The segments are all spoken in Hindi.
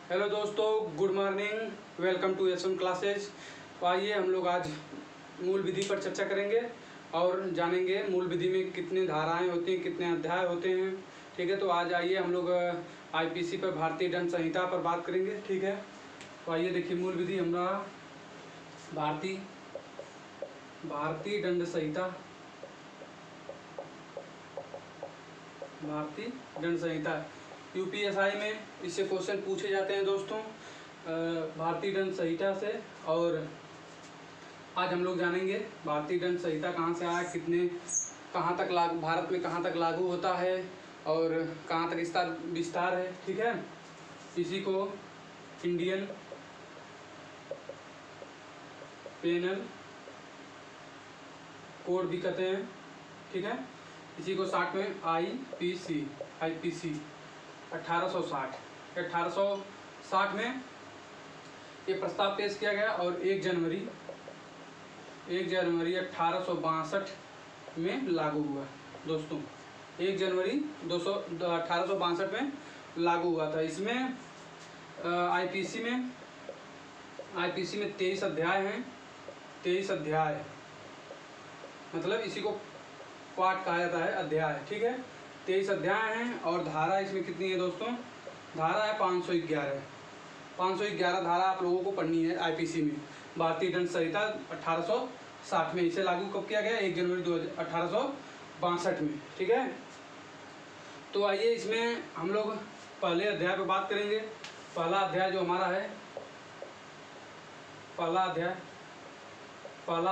हेलो दोस्तों, good morning. Welcome to S one classes. तो आइए हम लोग आज मूल विधि पर चर्चा करेंगे और जानेंगे मूल विधि में कितनी धाराएं होती हैं, कितने अध्याय होते हैं। ठीक है, तो आज आइए हम लोग आईपीसी पर, भारतीय दंड संहिता पर बात करेंगे। ठीक है, तो आइए देखिए मूल विधि हमारा भारतीय दंड संहिता। भारतीय दंड संहिता यूपीएसआई में इससे क्वेश्चन पूछे जाते हैं दोस्तों, भारतीय दंड संहिता से। और आज हम लोग जानेंगे भारतीय दंड संहिता कहाँ से आया, कहाँ तक लागू, भारत में कहाँ तक लागू होता है और कहाँ तक इसका विस्तार है। ठीक है, इसी को इंडियन पेनल कोड भी कहते हैं। ठीक है, इसी को शॉर्ट में आईपीसी 1860 में ये प्रस्ताव पेश किया गया और 1 जनवरी 1862 में लागू हुआ दोस्तों। 1 जनवरी 1862 में लागू हुआ था। इसमें आईपीसी में 23 अध्याय हैं। 23 अध्याय मतलब इसी को पाठ कहा जाता है, अध्याय। ठीक है, 23 अध्याय हैं और धारा इसमें कितनी है दोस्तों? धारा है 511 धारा आप लोगों को पढ़नी है आईपीसी में। भारतीय दंड संहिता 1860 में इसे लागू कब किया गया? 1 जनवरी 1862 में। ठीक है, तो आइए इसमें हम लोग पहले अध्याय पर बात करेंगे। पहला अध्याय जो हमारा है, पहला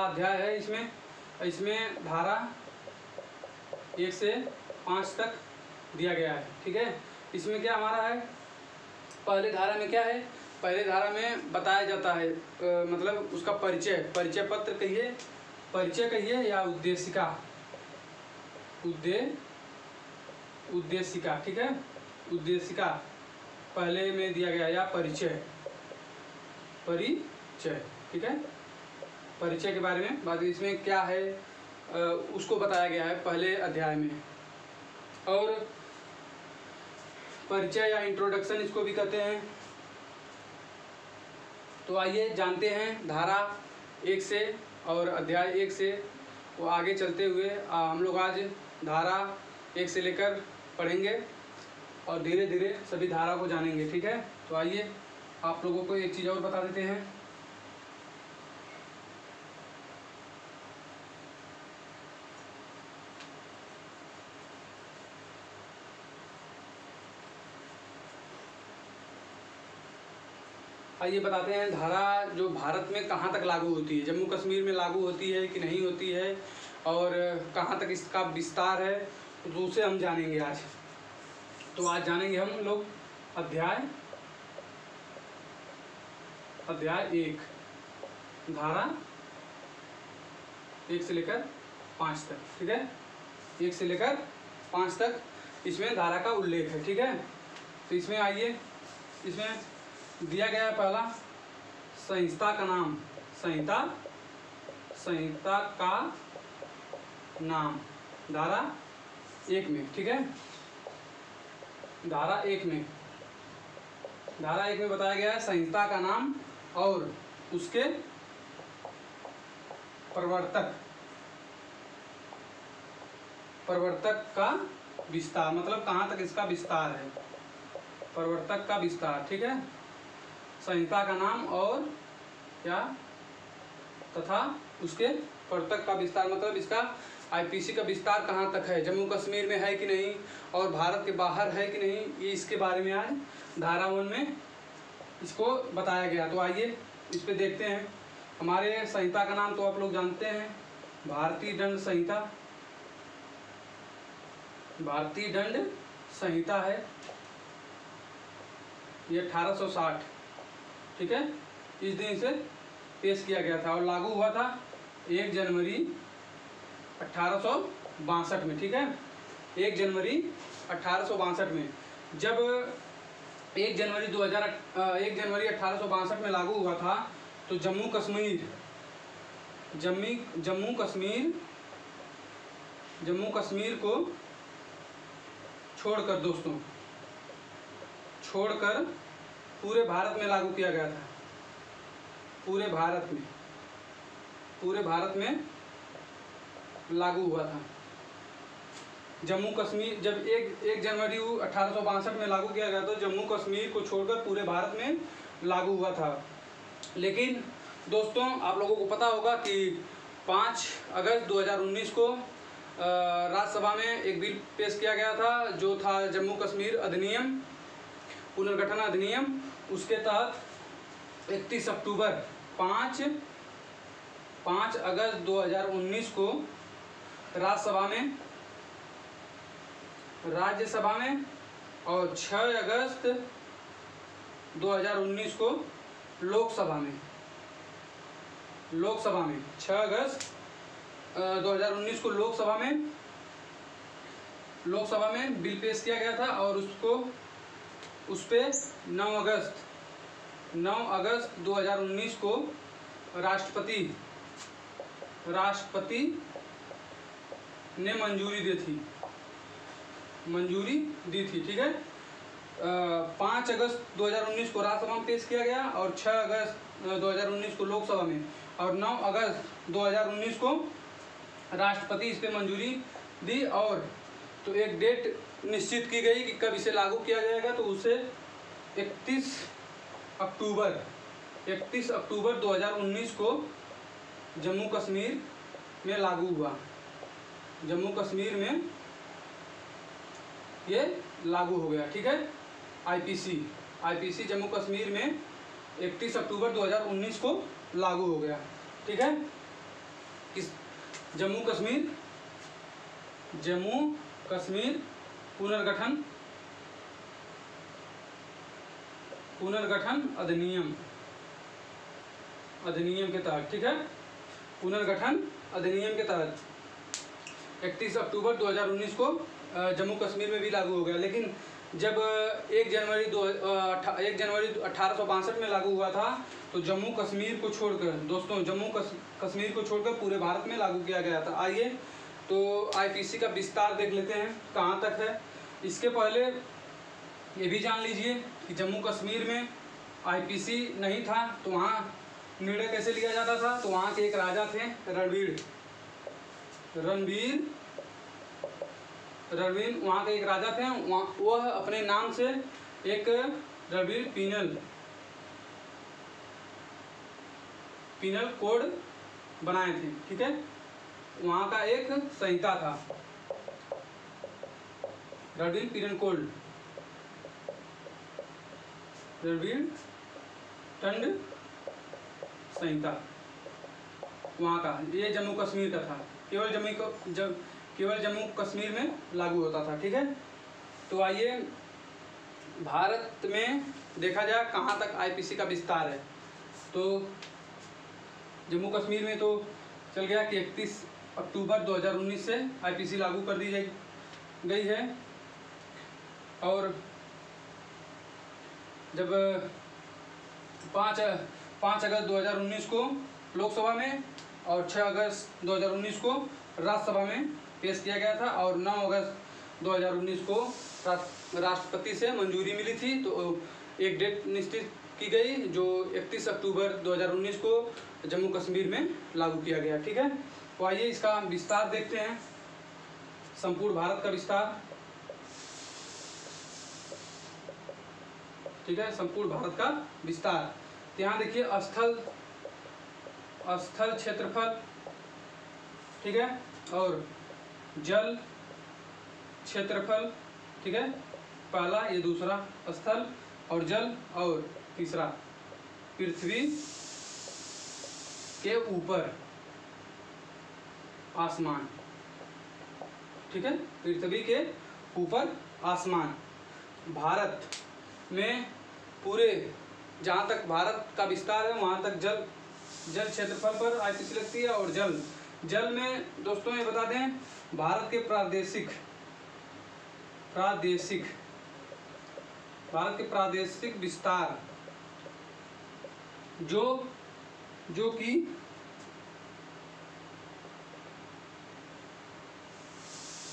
अध्याय है इसमें धारा 1 से 5 तक दिया गया है। ठीक है, इसमें क्या हमारा है, पहले धारा में क्या है? पहले धारा में बताया जाता है मतलब उसका परिचय पत्र कहिए, परिचय कहिए या उद्देशिका। ठीक है, उद्देशिका पहले में दिया गया, या परिचय। ठीक है, परिचय के बारे में बात, इसमें क्या है उसको बताया गया है पहले अध्याय में। और परिचय या इंट्रोडक्शन इसको भी कहते हैं। तो आइए जानते हैं धारा 1 से और अध्याय 1 से वो आगे चलते हुए हम लोग आज धारा 1 से लेकर पढ़ेंगे और धीरे धीरे सभी धारा को जानेंगे। ठीक है, तो आइए आप लोगों को एक चीज़ और बता देते हैं। आइए बताते हैं धारा जो भारत में कहाँ तक लागू होती है। जम्मू कश्मीर में लागू होती है कि नहीं होती है और कहाँ तक इसका विस्तार है, तो उसे हम जानेंगे आज। तो आज जानेंगे हम लोग अध्याय 1, धारा 1 से लेकर 5 तक। ठीक है, 1 से लेकर 5 तक इसमें धारा का उल्लेख है। ठीक है, तो इसमें आइए, इसमें दिया गया है पहला संहिता का नाम। संहिता का नाम धारा 1 में। ठीक है, धारा 1 में बताया गया है संहिता का नाम और उसके प्रवर्तक का विस्तार, मतलब कहाँ तक इसका विस्तार है, प्रवर्तक का विस्तार। ठीक है, संहिता का नाम और क्या तथा उसके प्रवर्तक का विस्तार, मतलब इसका आईपीसी का विस्तार कहाँ तक है, जम्मू कश्मीर में है कि नहीं और भारत के बाहर है कि नहीं, ये इसके बारे में आज धारा 1 में इसको बताया गया। तो आइए इस पे देखते हैं। हमारे संहिता का नाम तो आप लोग जानते हैं, भारतीय दंड संहिता है। ये 1860, ठीक है, इस दिन से पेश किया गया था और लागू हुआ था 1 जनवरी 1862 में। ठीक है, 1 जनवरी 1862 में। जब 1 जनवरी 1862 में लागू हुआ था तो जम्मू कश्मीर को छोड़कर पूरे भारत में लागू किया गया था, पूरे भारत में लागू हुआ था। जम्मू कश्मीर जब 1 जनवरी 1862 में लागू किया गया तो जम्मू कश्मीर को छोड़कर पूरे भारत में लागू हुआ था। लेकिन दोस्तों आप लोगों को पता होगा कि 5 अगस्त 2019 को राज्यसभा में एक बिल पेश किया गया था जो था जम्मू कश्मीर अधिनियम, पुनर्गठन अधिनियम। उसके तहत 31 अक्टूबर 5 अगस्त 2019 को राज्यसभा में और 6 अगस्त 2019 को लोकसभा में 6 अगस्त 2019 को लोकसभा में बिल पेश किया गया था और उस पे 9 अगस्त 2019 को राष्ट्रपति ने मंजूरी दी थी। ठीक है, 5 अगस्त 2019 को राज्यसभा में पेश किया गया और 6 अगस्त 2019 को लोकसभा में और 9 अगस्त 2019 को राष्ट्रपति इस पे मंजूरी दी। और तो एक डेट निश्चित की गई कि कब इसे लागू किया जाएगा, तो उसे 31 अक्टूबर 2019 को जम्मू कश्मीर में लागू हुआ। जम्मू कश्मीर में ये लागू हो गया। ठीक है, आईपीसी जम्मू कश्मीर में 31 अक्टूबर 2019 को लागू हो गया। ठीक है, इस जम्मू कश्मीर पुनर्गठन अधिनियम के तहत, ठीक है, पुनर्गठन अधिनियम के तहत 31 अक्टूबर 2019 को जम्मू कश्मीर में भी लागू हो गया। लेकिन जब 1 जनवरी 1862 में लागू हुआ था तो जम्मू कश्मीर को छोड़कर पूरे भारत में लागू किया गया था। आइए तो आईपीसी का विस्तार देख लेते हैं कहाँ तक है। इसके पहले ये भी जान लीजिए कि जम्मू कश्मीर में आईपीसी नहीं था तो वहाँ निर्णय कैसे लिया जाता था। तो वहाँ के एक राजा थे रणवीर, वहाँ के एक राजा थे। वह अपने नाम से एक रणवीर पीनल कोड बनाए थे। ठीक है, वहाँ का एक संहिता था रणवीर पीनल कोड, रणवीर दंड संहिता वहाँ का। ये जम्मू कश्मीर का था, केवल जम्मू कश्मीर में लागू होता था। ठीक है, तो आइए भारत में देखा जाए कहाँ तक आईपीसी का विस्तार है। तो जम्मू कश्मीर में तो चल गया कि 31 अक्टूबर 2019 से आईपीसी लागू कर दी गई है। और जब 5 अगस्त 2019 को लोकसभा में और 6 अगस्त 2019 को राज्यसभा में पेश किया गया था और 9 अगस्त 2019 को राष्ट्रपति से मंजूरी मिली थी। तो एक डेट निश्चित की गई जो 31 अक्टूबर 2019 को जम्मू कश्मीर में लागू किया गया। ठीक है, तो आइए इसका विस्तार देखते हैं, संपूर्ण भारत का विस्तार। ठीक है, संपूर्ण भारत का विस्तार। यहाँ देखिए स्थल क्षेत्रफल, ठीक है, और जल क्षेत्रफल। ठीक है, पहला, ये दूसरा स्थल और जल, और तीसरा पृथ्वी के ऊपर आसमान। ठीक है, पृथ्वी के ऊपर आसमान। भारत में पूरे जहाँ तक भारत का विस्तार है वहाँ तक जल क्षेत्रफल पर आईपीसी लगती है। और जल में दोस्तों ये बता दें, भारत के प्रादेशिक विस्तार जो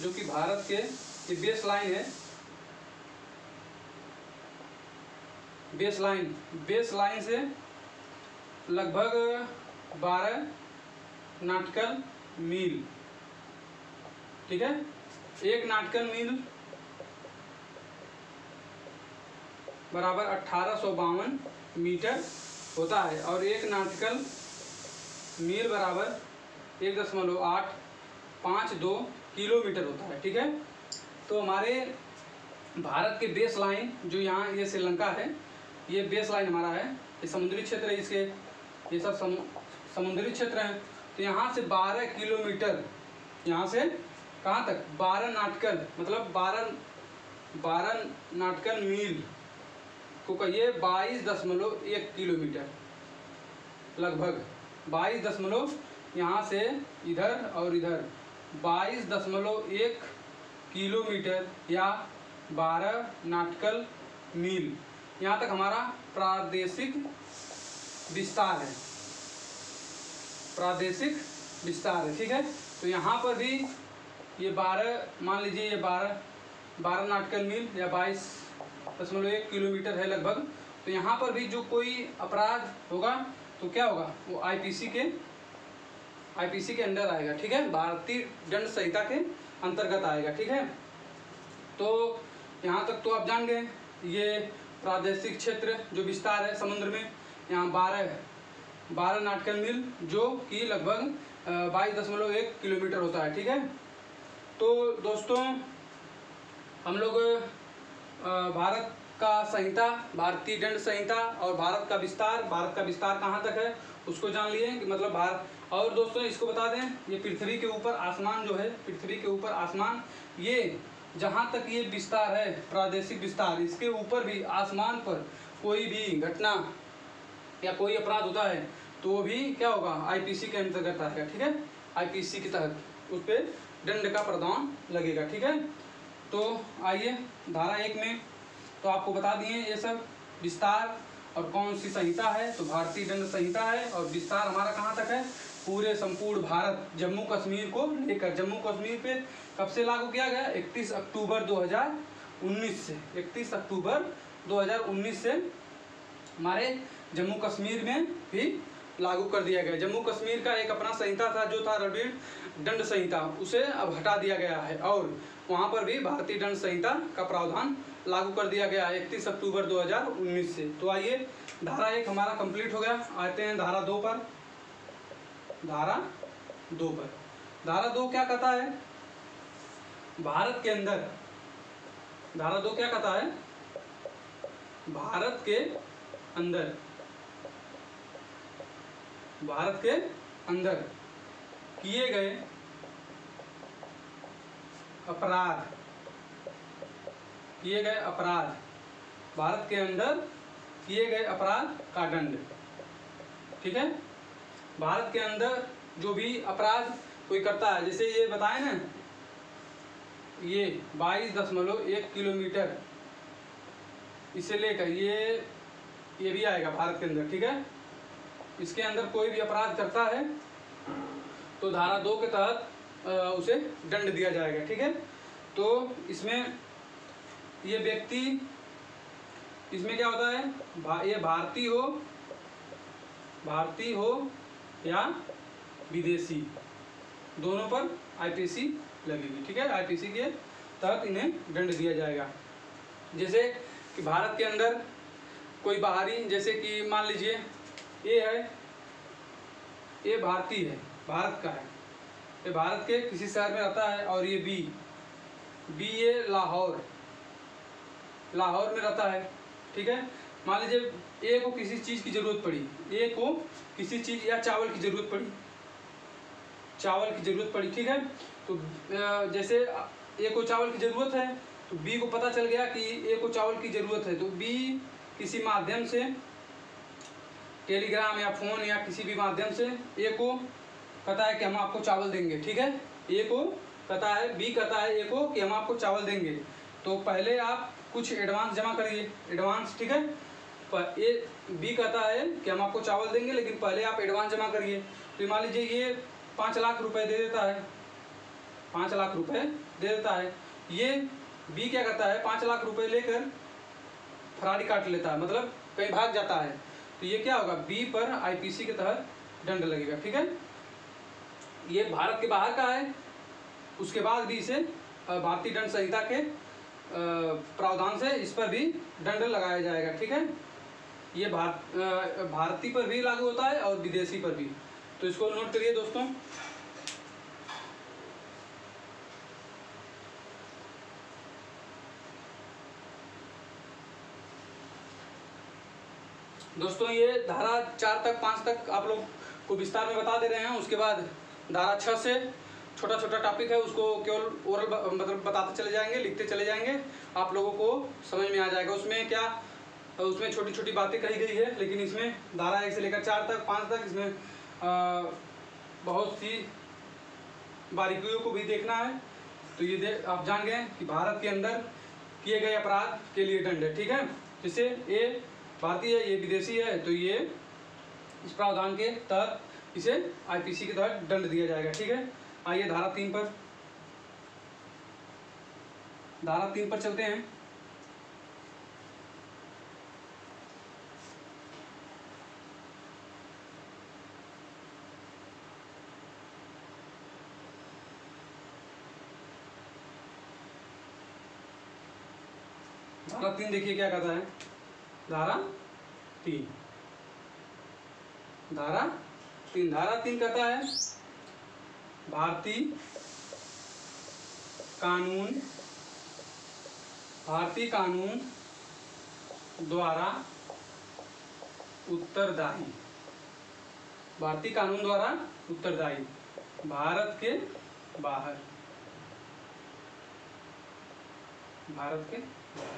कि भारत के बेस लाइन है, बेस लाइन से लगभग 12 नॉटिकल मील, ठीक है। 1 नॉटिकल मील बराबर 1852 मीटर होता है और 1 नॉटिकल मील बराबर 1.852 किलोमीटर होता है, ठीक है। तो हमारे भारत के बेस लाइन जो यहाँ ये श्रीलंका है, ये बेस लाइन हमारा है, ये समुद्री क्षेत्र है, इसके ये सब समुद्री क्षेत्र हैं। तो यहाँ से 12 किलोमीटर, यहाँ से कहाँ तक 12 नॉटिकल मतलब 12 नॉटिकल मील को कहिए 22.1 किलोमीटर, लगभग 22 यहाँ से इधर और इधर 22.1 किलोमीटर या 12 नॉटिकल मील, यहाँ तक हमारा प्रादेशिक विस्तार है, प्रादेशिक विस्तार है, ठीक है। तो यहाँ पर भी ये 12, मान लीजिए ये 12 नॉटिकल मील या 22.1 किलोमीटर है लगभग। तो यहाँ पर भी जो कोई अपराध होगा तो क्या होगा, वो आईपीसी के अंडर आएगा, ठीक है, भारतीय दंड संहिता के अंतर्गत आएगा, ठीक है। तो यहाँ तक तो आप जान गए, ये प्रादेशिक क्षेत्र जो विस्तार है समुद्र में, यहाँ 12 नॉटिकल मील जो कि लगभग 22.1 किलोमीटर होता है, ठीक है। तो दोस्तों हम लोग भारत का संहिता, भारतीय दंड संहिता और भारत का विस्तार कहाँ तक है उसको जान लिए कि मतलब भारत। और दोस्तों इसको बता दें, ये पृथ्वी के ऊपर आसमान जो है, पृथ्वी के ऊपर आसमान, ये जहाँ तक ये विस्तार है प्रादेशिक विस्तार, इसके ऊपर भी आसमान पर कोई भी घटना या कोई अपराध होता है तो वो भी क्या होगा, आईपीसी के अंतर्गत आएगा, ठीक है। आईपीसी के तहत उस पर दंड का प्रावधान लगेगा, ठीक है। तो आइए धारा 1 में तो आपको बता दिए ये सब विस्तार और कौन सी संहिता है, तो भारतीय दंड संहिता है और विस्तार हमारा कहाँ तक है, पूरे संपूर्ण भारत, जम्मू कश्मीर को लेकर। जम्मू कश्मीर पे कब से लागू किया गया, 31 अक्टूबर 2019 से, 31 अक्टूबर 2019 से हमारे जम्मू कश्मीर में भी लागू कर दिया गया। जम्मू कश्मीर का एक अपना संहिता था जो था रणवीर दंड संहिता, उसे अब हटा दिया गया है और वहाँ पर भी भारतीय दंड संहिता का प्रावधान लागू कर दिया गया है 31 अक्टूबर 2019 से। तो आइए धारा 1 हमारा कंप्लीट हो गया, आते हैं धारा 2 पर। धारा 2 क्या कहता है, भारत के अंदर, धारा 2 क्या कहता है, भारत के अंदर किए गए अपराध, भारत के अंदर किए गए अपराध का दंड, ठीक है। भारत के अंदर जो भी अपराध कोई करता है, जैसे ये बताए ना, ये 22.1 किलोमीटर इसे लेकर ये भी आएगा भारत के अंदर, ठीक है। इसके अंदर कोई भी अपराध करता है तो धारा 2 के तहत उसे दंड दिया जाएगा, ठीक है। तो इसमें ये व्यक्ति, इसमें क्या होता है, ये भारतीय हो या विदेशी, दोनों पर आईपीसी लगेगी, ठीक है। आईपीसी के तहत इन्हें दंड दिया जाएगा। जैसे कि भारत के अंदर कोई बाहरी, जैसे कि मान लीजिए ये है, ये भारतीय है, भारत का है, ये भारत के किसी शहर में रहता है और ये बी ये लाहौर में रहता है, ठीक है। मान लीजिए ए को किसी चीज़ की ज़रूरत पड़ी, ए को किसी चीज़ या चावल की ज़रूरत पड़ी, ठीक है। तो जैसे ए को चावल की ज़रूरत है तो बी को पता चल गया कि ए को चावल की ज़रूरत है, तो बी किसी माध्यम से, टेलीग्राम या फ़ोन या किसी भी माध्यम से ए को कहता है कि हम आपको चावल देंगे, ठीक है। ए को कहता है, बी कहता है ए को कि हम आपको चावल देंगे, तो पहले आप कुछ एडवांस जमा करिए, एडवांस, ठीक है। पर ए बी कहता है कि हम आपको चावल देंगे लेकिन पहले आप एडवांस जमा करिए। तो मान लीजिए ये 5 लाख रुपए दे देता है, 5 लाख रुपए दे देता है। ये बी क्या करता है, 5 लाख रुपए लेकर फरारी काट लेता है, मतलब कहीं भाग जाता है तो ये क्या होगा, बी पर आईपीसी के तहत दंड लगेगा। ठीक है, ये भारत के बाहर का है, उसके बाद भी इसे भारतीय दंड संहिता के प्रावधान से इस पर भी दंड लगाया जाएगा। ठीक है, ये भारतीय पर भी लागू होता है और विदेशी पर भी, तो इसको नोट करिए दोस्तों। दोस्तों ये धारा 4 तक 5 तक आप लोग को विस्तार में बता दे रहे हैं, उसके बाद धारा 6 से छोटा छोटा टॉपिक है उसको केवल ओरल मतलब बताते चले जाएंगे, लिखते चले जाएंगे, आप लोगों को समझ में आ जाएगा। उसमें क्या, उसमें छोटी छोटी बातें कही गई है, लेकिन इसमें धारा 1 से लेकर 4 तक 5 तक इसमें बहुत सी बारीकियों को भी देखना है। तो ये आप जान गए कि भारत के अंदर किए गए अपराध के लिए दंड है। ठीक है, जैसे ये भारतीय है, ये विदेशी है, तो ये इस प्रावधान के तहत इसे आईपीसी के तहत दंड दिया जाएगा। ठीक है, आइए धारा 3 पर, धारा 3 पर चलते हैं। धारा 3 देखिए क्या कहता है, धारा 3 कहता है भारतीय कानून द्वारा उत्तरदायी, भारतीय कानून द्वारा उत्तरदायी भारत के बाहर,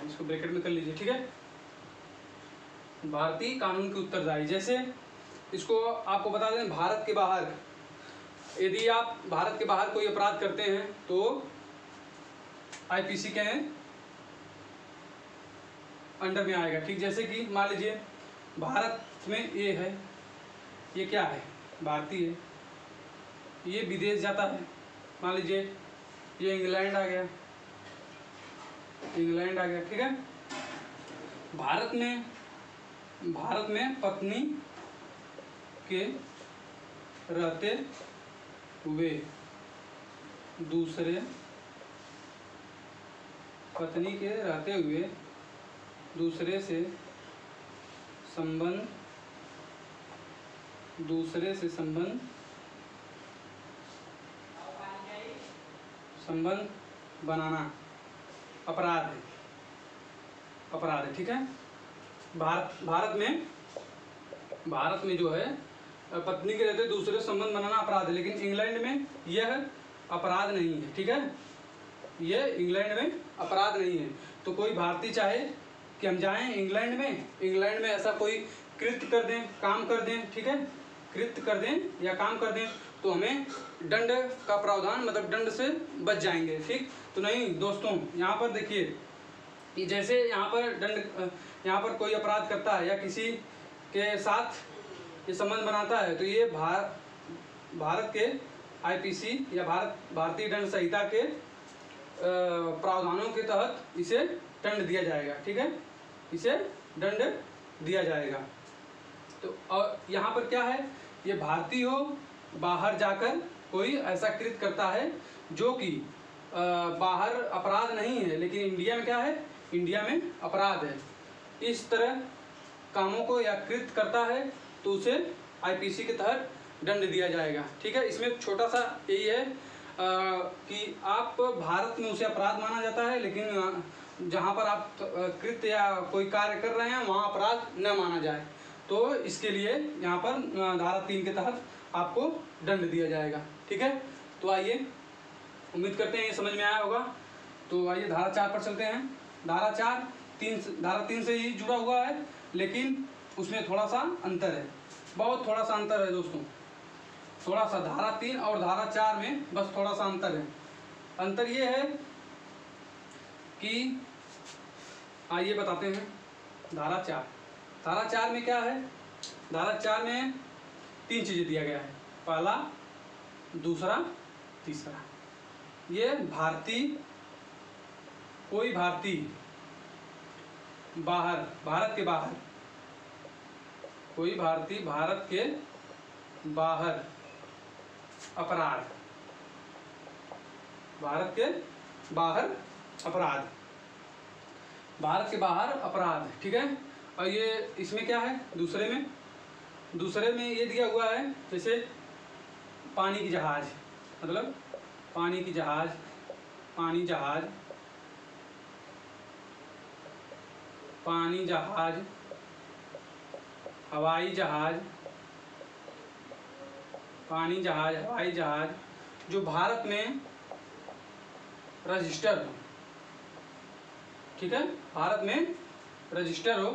इसको ब्रैकेट में कर लीजिए। ठीक है, भारतीय कानून के उत्तरदायी, जैसे इसको आपको बता दें, भारत के बाहर, यदि आप भारत के बाहर कोई अपराध करते हैं तो आईपीसी के अंडर में आएगा। ठीक, जैसे कि मान लीजिए भारत में ये है, ये क्या है, भारतीय है, ये विदेश जाता है, मान लीजिए ये इंग्लैंड आ गया, ठीक है, भारत में पत्नी के रहते हुए दूसरे से संबंध बनाना अपराध है। ठीक है, भारत में जो है पत्नी के रहते दूसरे से संबंध बनाना अपराध है, लेकिन इंग्लैंड में यह अपराध नहीं है। ठीक है, यह इंग्लैंड में अपराध नहीं है। तो कोई भारतीय चाहे कि हम जाएं इंग्लैंड में ऐसा कोई कृत्य कर दें, काम कर दें, ठीक है, कृत्य कर दें या काम कर दें, तो हमें दंड का प्रावधान, मतलब दंड से बच जाएंगे। ठीक, तो नहीं दोस्तों, यहाँ पर देखिए कि जैसे यहाँ पर कोई अपराध करता है या किसी के साथ ये संबंध बनाता है, तो ये भारत के आईपीसी या भारतीय दंड संहिता के प्रावधानों के तहत इसे दंड दिया जाएगा। ठीक है, इसे दंड दिया जाएगा। तो और यहाँ पर क्या है, ये भारतीय हो, बाहर जाकर कोई ऐसा कृत्य करता है जो कि बाहर अपराध नहीं है, लेकिन इंडिया में क्या है, इंडिया में अपराध है, इस तरह कामों को या कृत्य करता है तो उसे आईपीसी के तहत दंड दिया जाएगा। ठीक है, इसमें छोटा सा यही है कि आप भारत में उसे अपराध माना जाता है, लेकिन जहाँ पर आप कृत्य या कोई कार्य कर रहे हैं वहाँ अपराध न माना जाए, तो इसके लिए यहाँ पर धारा 3 के तहत आपको दंड दिया जाएगा। ठीक है, तो आइए, उम्मीद करते हैं ये समझ में आया होगा। तो आइए धारा 4 पर चलते हैं। धारा 3 से ही जुड़ा हुआ है, लेकिन उसमें थोड़ा सा अंतर है, बहुत थोड़ा सा अंतर है दोस्तों, थोड़ा सा धारा 3 और धारा 4 में बस थोड़ा सा अंतर है। अंतर ये है कि आइए बताते हैं। धारा 4 में क्या है, धारा 4 में 3 चीज़ें दिया गया है, पहला, दूसरा, तीसरा। ये कोई भारतीय भारत के बाहर कोई भारतीय भारत के बाहर अपराध, भारत के बाहर अपराध, भारत के बाहर अपराध, ठीक है। और ये इसमें क्या है, दूसरे में ये दिया हुआ है, जैसे पानी की जहाज, मतलब पानी की जहाज, पानी जहाज, पानी जहाज, हवाई जहाज, पानी जहाज, हवाई जहाज जो भारत में रजिस्टर हो, ठीक है, भारत में रजिस्टर हो,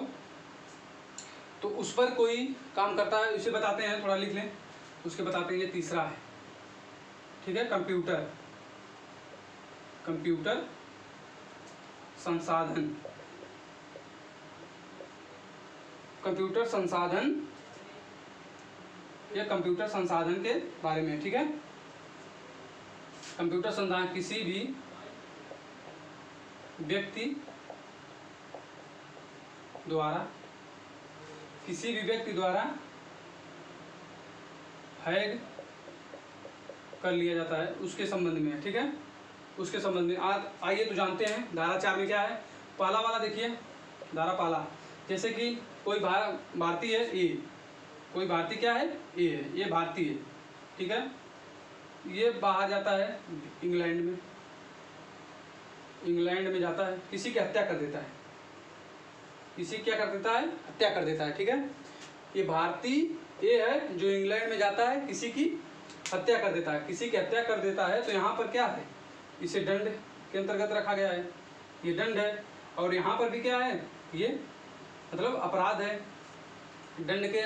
तो उस पर कोई काम करता है, उसे बताते हैं, थोड़ा लिख लें, उसके बताते हैं। ये तीसरा है, ठीक है, कंप्यूटर, कंप्यूटर संसाधन, कंप्यूटर संसाधन, या कंप्यूटर संसाधन के बारे में, ठीक है। कंप्यूटर संसाधन किसी भी व्यक्ति द्वारा हैक कर लिया जाता है, उसके संबंध में, ठीक है, उसके संबंध में। आइए तो जानते हैं धारा 4 में क्या है। पहला वाला देखिए, धारा पहला, जैसे कि कोई भारतीय है, ए, कोई भारतीय क्या है, ए है, ये भारतीय है, ठीक है, ये बाहर जाता है इंग्लैंड में जाता है, किसी की हत्या कर देता है, किसी क्या कर देता है, हत्या कर देता है, ठीक है। ये भारतीय ए है जो इंग्लैंड में जाता है, किसी की हत्या कर देता है, किसी की हत्या कर देता है, तो यहाँ पर क्या है, इसे दंड के अंतर्गत रखा गया है, ये दंड है। और यहाँ पर भी क्या है, ये मतलब अपराध है, दंड के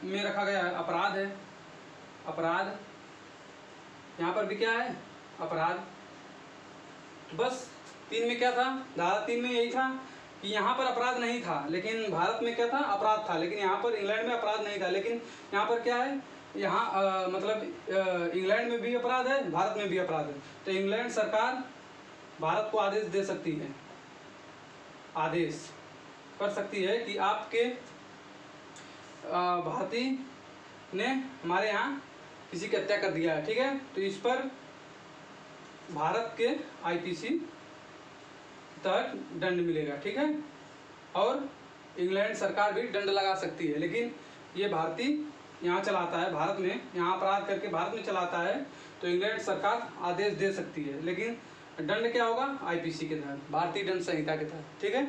में रखा गया है, अपराध है, अपराध, यहाँ पर भी क्या है, अपराध। तो बस 3 में क्या था, धारा 3 में यही था कि यहाँ पर अपराध नहीं था, लेकिन भारत में क्या था, अपराध था, लेकिन यहाँ पर इंग्लैंड में अपराध नहीं था, लेकिन यहाँ पर क्या है, यहाँ मतलब इंग्लैंड में भी अपराध है, भारत में भी अपराध है। तो इंग्लैंड सरकार भारत को आदेश दे सकती है, आदेश कर सकती है कि आपके भारतीय ने हमारे यहाँ किसी की हत्या कर दिया है, ठीक है, तो इस पर भारत के आईपीसी तहत दंड मिलेगा, ठीक है। और इंग्लैंड सरकार भी दंड लगा सकती है, लेकिन ये भारतीय यहाँ चलाता है, भारत में यहाँ अपराध करके भारत में चलाता है, तो इंग्लैंड सरकार आदेश दे सकती है, लेकिन दंड क्या होगा, आईपीसी के तहत, भारतीय दंड संहिता के तहत, ठीक है।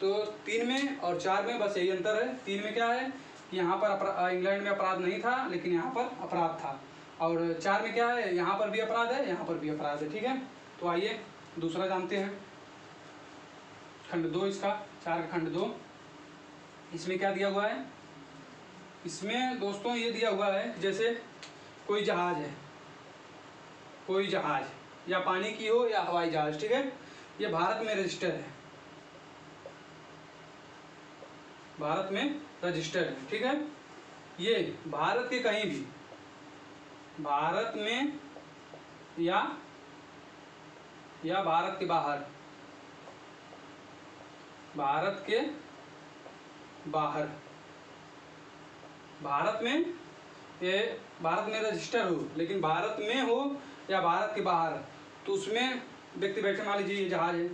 तो 3 में और 4 में बस यही अंतर है। 3 में क्या है कि यहाँ पर इंग्लैंड में अपराध नहीं था, लेकिन यहाँ पर अपराध था, और 4 में क्या है, यहाँ पर भी अपराध है, यहाँ पर भी अपराध है, ठीक है। तो आइए दूसरा जानते हैं, खंड 2 इसका, 4 का खंड 2, इसमें क्या दिया हुआ है, इसमें दोस्तों ये दिया हुआ है, जैसे कोई जहाज है, कोई जहाज या पानी की हो या हवाई जहाज, ठीक है, ये भारत में रजिस्टर है, भारत में रजिस्टर है, ठीक है। ये भारत के कहीं भी, भारत में या भारत के बाहर, भारत के बाहर, भारत में, ये भारत में रजिस्टर हो, लेकिन भारत में हो या भारत के बाहर, तो उसमें व्यक्ति बैठे, मान लीजिए ये जहाज है,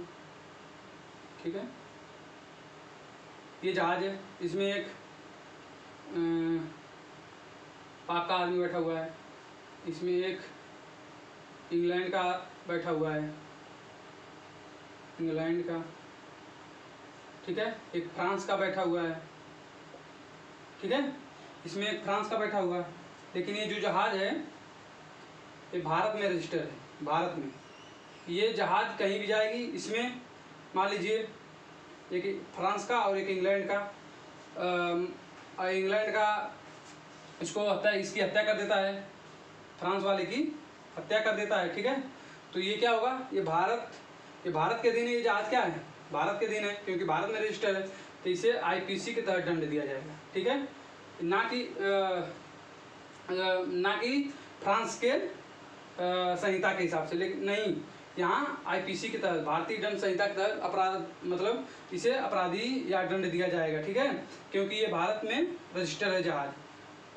ठीक है, ये जहाज है, इसमें एक पाक का आदमी बैठा हुआ है, इसमें एक इंग्लैंड का बैठा हुआ है, इंग्लैंड का, ठीक है, एक फ्रांस का बैठा हुआ है, ठीक है, इसमें एक फ्रांस का बैठा हुआ है, लेकिन ये जो जहाज है ये भारत में रजिस्टर है, भारत में, ये जहाज कहीं भी जाएगी, इसमें मान लीजिए एक फ्रांस का और एक इंग्लैंड का, इंग्लैंड का इसकी हत्या कर देता है, फ्रांस वाले की हत्या कर देता है, ठीक है, तो ये क्या होगा, ये भारत के अधीन है, ये जहाज क्या है, भारत के अधीन है, क्योंकि भारत में रजिस्टर है, तो इसे आईपीसी के तहत दंड दिया जाएगा, ठीक है, ना कि फ्रांस के संहिता के हिसाब से, लेकिन नहीं, यहाँ आईपीसी के तहत, भारतीय दंड संहिता के तहत अपराध मतलब इसे अपराधी या दंड दिया जाएगा, ठीक है, क्योंकि ये भारत में रजिस्टर्ड है, जहाज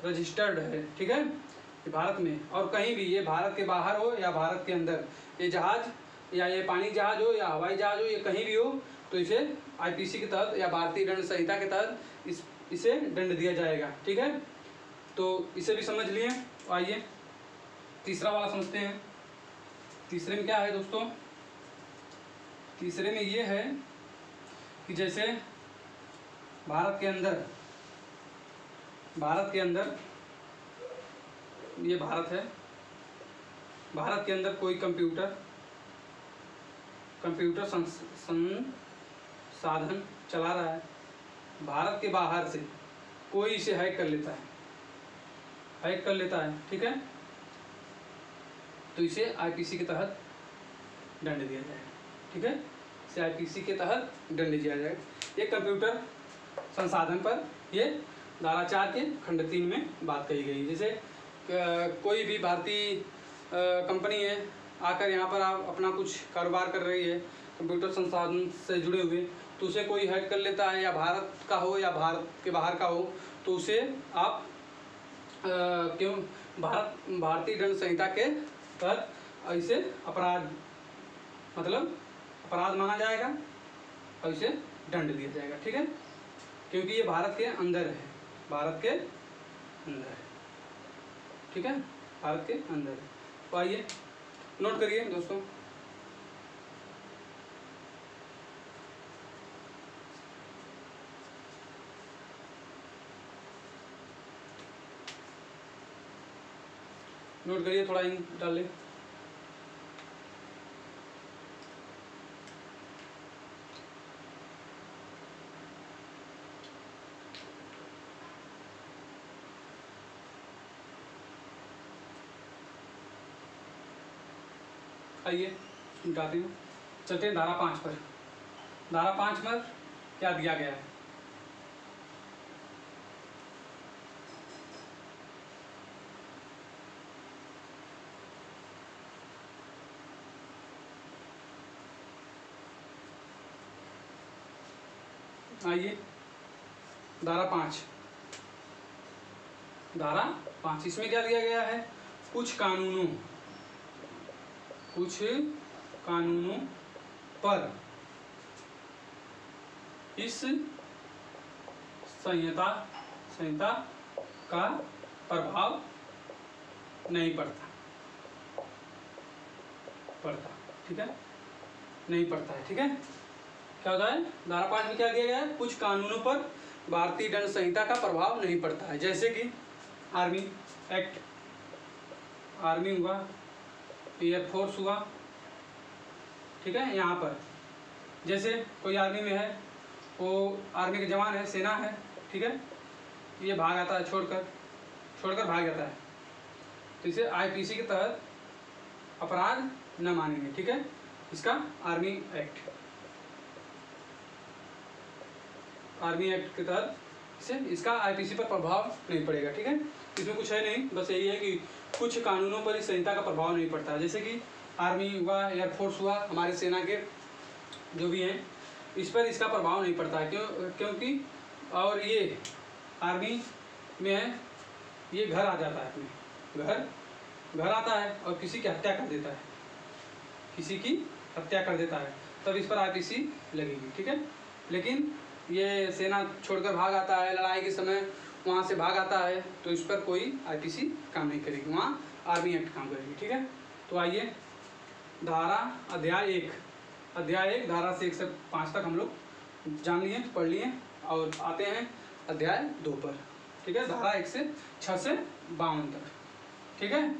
रजिस्टर्ड है, ठीक है, ये भारत में। और कहीं भी ये भारत के बाहर हो या भारत के अंदर, ये जहाज या ये पानी जहाज हो या हवाई जहाज हो, ये कहीं भी हो तो इसे आईपीसी के तहत या भारतीय दंड संहिता के तहत इसे दंड दिया जाएगा, ठीक है। तो इसे भी समझ लिए। आइए तीसरा वाला समझते हैं। तीसरे में क्या है दोस्तों? तीसरे में ये है कि जैसे भारत के अंदर ये भारत है, भारत के अंदर कोई कंप्यूटर संसाधन चला रहा है, भारत के बाहर से कोई इसे हैक कर लेता है, ठीक है, तो इसे आईपीसी के तहत दंड दिया जाएगा, ठीक है, इसे आईपीसी के तहत दंड दिया जाएगा। ये कंप्यूटर संसाधन पर ये धारा 4 के खंड 3 में बात कही गई। जैसे कोई भी भारतीय कंपनी है आकर यहाँ पर आप अपना कुछ कारोबार कर रही है कंप्यूटर संसाधन से जुड़े हुए, तो उसे कोई हैक कर लेता है, या भारत का हो या भारत के बाहर का हो, तो उसे आप भारतीय दंड संहिता के तहत इसे अपराध माना जाएगा और इसे दंड दिया जाएगा, ठीक है, क्योंकि ये भारत के अंदर है, ठीक है, भारत के अंदर है। तो आइए नोट करिए दोस्तों। नोट करिए, थोड़ा इन डाल ले। आइए मिटाते हैं, चलते हैं धारा 5 पर। धारा 5 पर क्या दिया गया है? आइए धारा 5 इसमें क्या दिया गया है? कुछ कानूनों पर इस संहिता का प्रभाव नहीं पड़ता, ठीक है, नहीं पड़ता है, ठीक है। क्या होता है? धारा 5 में क्या दिया गया है? कुछ कानूनों पर भारतीय दंड संहिता का प्रभाव नहीं पड़ता है, जैसे कि आर्मी एक्ट, आर्मी हुआ, एयरफोर्स हुआ, ठीक है। यहाँ पर जैसे कोई आर्मी में है, वो आर्मी के जवान है, सेना है, ठीक है, ये भाग आता है, छोड़कर भाग जाता है, तो इसे आईपीसी के तहत अपराध न मानेंगे, ठीक है, इसका आर्मी एक्ट के तहत इसका आईपीसी पर प्रभाव नहीं पड़ेगा, ठीक है। इसमें कुछ है नहीं, बस यही है कि कुछ कानूनों पर इस संहिता का प्रभाव नहीं पड़ता है, जैसे कि आर्मी हुआ, एयरफोर्स हुआ, हमारे सेना के जो भी हैं, इस पर इसका प्रभाव नहीं पड़ता है, क्योंकि और ये आर्मी में है, ये घर आ जाता है, अपने घर आता है और किसी की हत्या कर देता है, तब इस पर आईपीसी लगेगी, ठीक है। लेकिन ये सेना छोड़कर भाग आता है, लड़ाई के समय वहाँ से भाग आता है, तो इस पर कोई आईपीसी काम नहीं करेगी, वहाँ आर्मी एक्ट काम करेगी, ठीक है। तो आइए अध्याय 1 धारा से 1 से 5 तक हम लोग जान लिए, पढ़ लिए, और आते हैं अध्याय 2 पर, ठीक है। धारा 1 से 6 से 52 तक, ठीक है।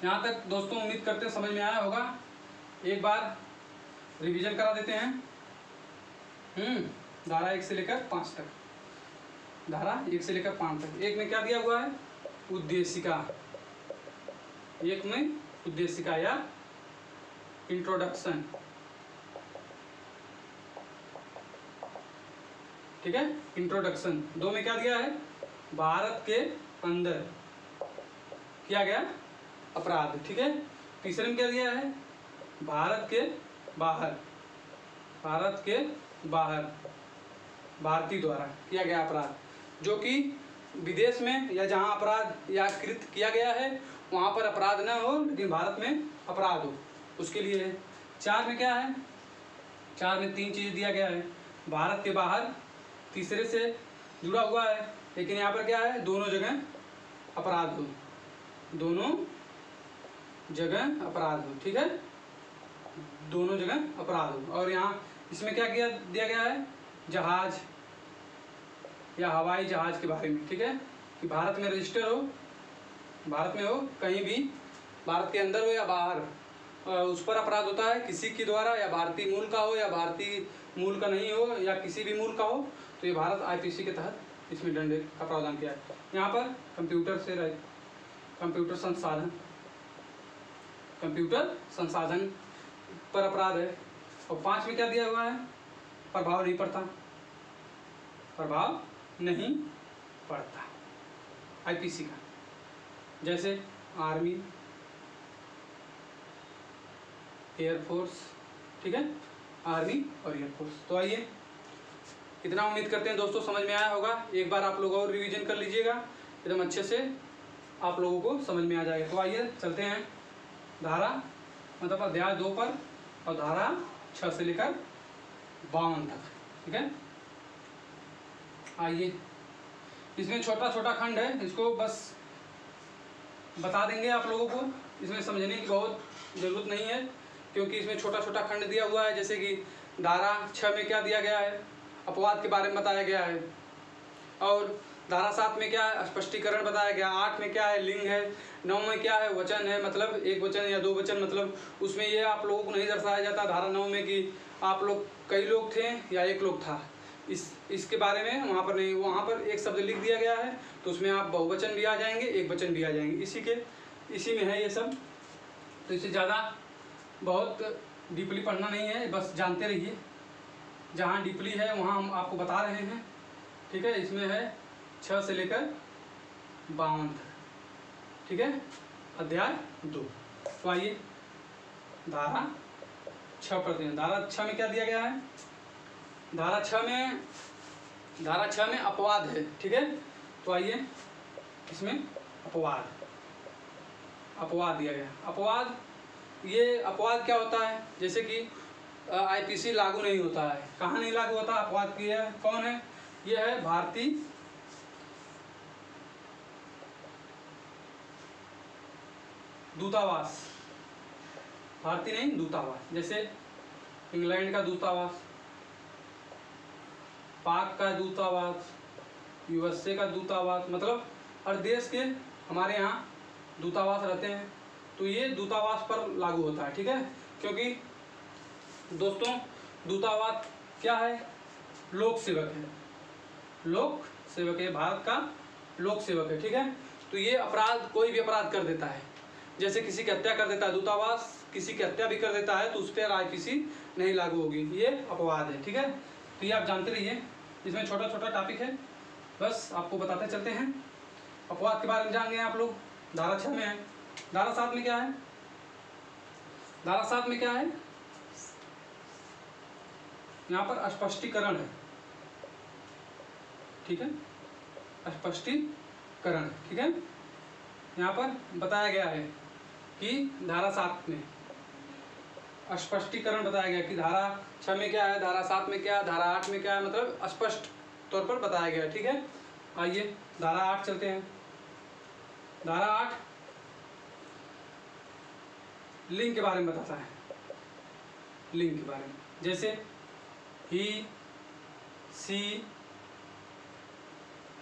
यहाँ तक दोस्तों उम्मीद करते हैं समझ में आया होगा। एक बार रिवीजन करा देते हैं। धारा 1 से लेकर 5 तक, धारा 1 से लेकर 5 तक। एक में क्या दिया हुआ है? उद्देशिका, एक में उद्देशिका या इंट्रोडक्शन, ठीक है, इंट्रोडक्शन। 2 में क्या दिया है? भारत के अंदर किया गया अपराध, ठीक है। तीसरे में क्या दिया है? भारत के बाहर, भारत के बाहर भारतीय द्वारा किया गया अपराध, जो कि विदेश में या जहाँ अपराध या कृत किया गया है वहाँ पर अपराध न हो, लेकिन भारत में अपराध हो, उसके लिए है। 4 में क्या है, 4 में 3 चीज़ दिया गया है। भारत के बाहर तीसरे से जुड़ा हुआ है, लेकिन यहाँ पर क्या है, दोनों जगह अपराध हो, दोनों जगह अपराध हो, ठीक है, दोनों जगह अपराध हो। और यहाँ इसमें क्या किया दिया गया है, जहाज या हवाई जहाज के बारे में, ठीक है, कि भारत में रजिस्टर हो, भारत में हो, कहीं भी भारत के अंदर हो या बाहर, उस पर अपराध होता है किसी के द्वारा, या भारतीय मूल का हो या भारतीय मूल का नहीं हो या किसी भी मूल का हो, तो ये भारत IPC के तहत इसमें दंड का प्रावधान किया है। यहाँ पर कंप्यूटर से कंप्यूटर संसाधन, कंप्यूटर संसाधन पर अपराध है। और 5 में क्या दिया हुआ है, प्रभाव नहीं पड़ता, प्रभाव नहीं पड़ता IPC का, जैसे आर्मी, एयरफोर्स, ठीक है, आर्मी और एयरफोर्स। तो आइए, इतना उम्मीद करते हैं दोस्तों समझ में आया होगा। एक बार आप लोग और रिवीजन कर लीजिएगा, एकदम अच्छे से आप लोगों को समझ में आ जाएगा। तो आइए चलते हैं धारा मतलब अध्याय 2 पर, और धारा 6 से लेकर 52 तक, ठीक है। आइए, इसमें छोटा छोटा खंड है, इसको बस बता देंगे आप लोगों को, इसमें समझने की बहुत ज़रूरत नहीं है, क्योंकि इसमें छोटा छोटा खंड दिया हुआ है। जैसे कि धारा 6 में क्या दिया गया है, अपवाद के बारे में बताया गया है, और धारा 7 में क्या है, स्पष्टीकरण बताया गया, 8 में क्या है, लिंग है, 9 में क्या है, वचन है, मतलब एक वचन या दो वचन, मतलब उसमें ये आप लोगों को नहीं दर्शाया जाता धारा 9 में कि आप लोग कई लोग थे या एक लोग था, इसके बारे में वहाँ पर नहीं, वहाँ पर एक शब्द लिख दिया गया है, तो उसमें आप बहुवचन भी आ जाएंगे, एक वचन भी आ जाएंगे, इसी में है ये सब। तो इससे ज़्यादा बहुत डीपली पढ़ना नहीं है, बस जानते रहिए, जहाँ डीपली है वहाँ हम आपको बता रहे हैं, ठीक है। इसमें है 6 से लेकर 52 तक, ठीक है, अध्याय 2। तो आइए धारा 6 पढ़ते हैं। धारा 6 में क्या दिया गया है, धारा 6 में अपवाद है, ठीक है। तो आइए, इसमें अपवाद दिया गया। अपवाद, ये अपवाद क्या होता है, जैसे कि IPC लागू नहीं होता है, कहाँ नहीं लागू होता, अपवाद की है, कौन है, ये है भारतीय दूतावास, भारतीय नहीं दूतावास, जैसे इंग्लैंड का दूतावास, पाक का दूतावास, USA का दूतावास, मतलब हर देश के हमारे यहाँ दूतावास रहते हैं, तो ये दूतावास पर लागू होता है, ठीक है। क्योंकि दोस्तों दूतावास क्या है, लोक सेवक है, लोक सेवक है, भारत का लोक सेवक है, ठीक है। तो ये अपराध, कोई भी अपराध कर देता है, जैसे किसी की हत्या कर देता है दूतावास, किसी की हत्या भी कर देता है, तो उस पर IPC नहीं लागू होगी, ये अपवाद है, ठीक है। तो ये आप जानते रहिए, इसमें छोटा छोटा टॉपिक है, बस आपको बताते चलते हैं। अपवाद के बारे में जान गए आप लोग, धारा 6 में है। धारा 7 में क्या है, धारा 7 में क्या है, यहाँ पर स्पष्टीकरण है, ठीक है, स्पष्टीकरण, ठीक है। यहाँ पर बताया गया है कि धारा 7 में स्पष्टीकरण बताया गया कि धारा 6 में क्या है, धारा 7 में क्या है, धारा 8 में क्या है, मतलब स्पष्ट तौर पर बताया गया, ठीक है। आइए धारा 8 चलते हैं। धारा 8 लिंग के बारे में बताता है, लिंग के बारे में, जैसे ही, सी,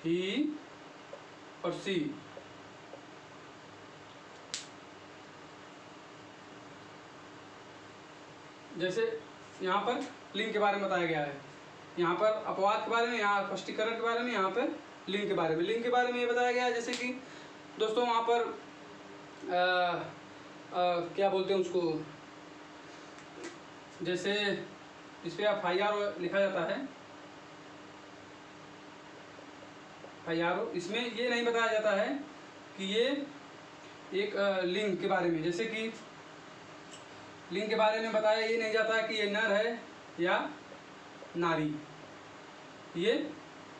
ही और सी, जैसे यहाँ पर लिंग के बारे में बताया गया है, यहाँ पर अपवाद के बारे में, यहाँ स्पष्टीकरण के बारे में, यहाँ पर लिंग के बारे में। लिंग के बारे में ये बताया गया है, जैसे कि दोस्तों वहाँ पर क्या बोलते हैं उसको, जैसे इस पर FIR लिखा जाता है, FIR, इसमें ये नहीं बताया जाता है कि ये एक लिंग के बारे में, जैसे कि लिंग के बारे में बताया ये नहीं जाता है कि ये नर है या नारी, ये